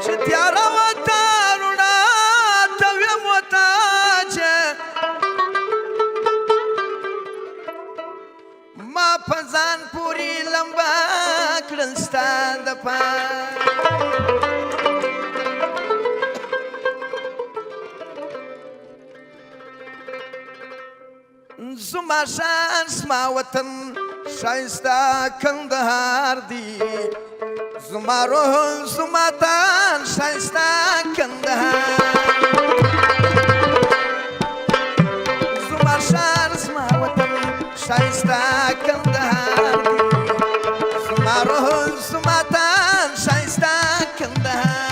چې تیاره وته روڼا ته ویم وته چې ما په ځان پورې لمبه کړل ستا دپاره زما شان زما وطن ښایسته کندهار دی زما روح زما تن ښایسته کندهار زما شان زما وطن ښایسته کندهار دی زما روح زما تن ښایسته کندهار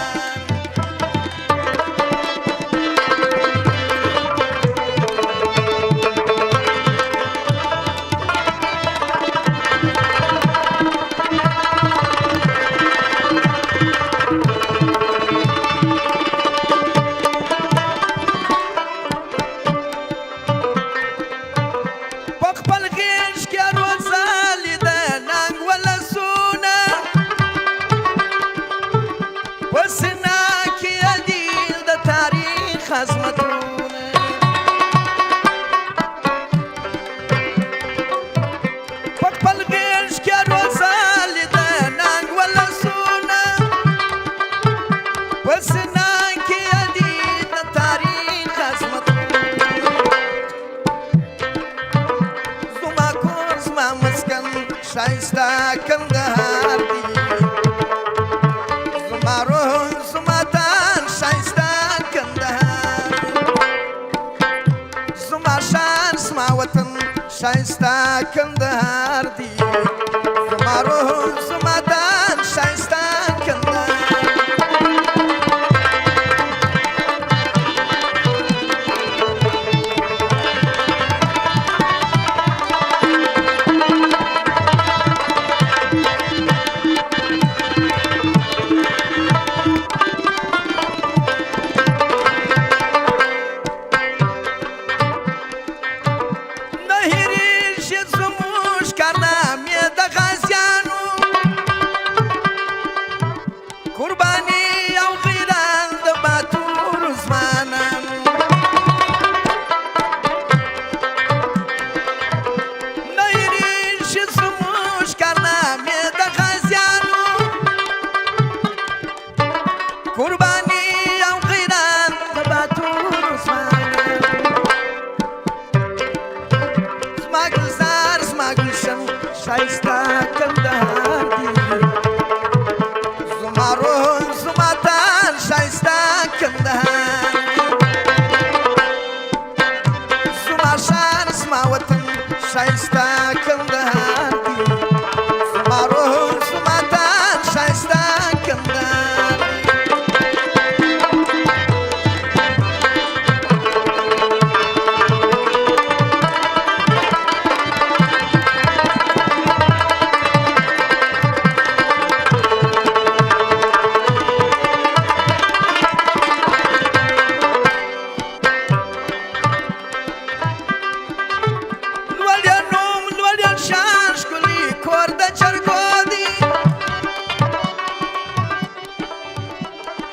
ښایسته کندهار دی زما روح زما تن ښایسته کندهار زما شان زما وطن ښایسته کندهار دی زما روح زما تن ښایسته کندهار ښایسته کندهار دی زما روح زما تن ښایسته کندهار زما شان زما وطن ښایسته کندهار دی زما روح زما تن ښایسته کندهار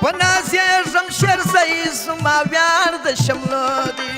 په ناز یې ژم شعر ځای زما ویاړ د شملو دی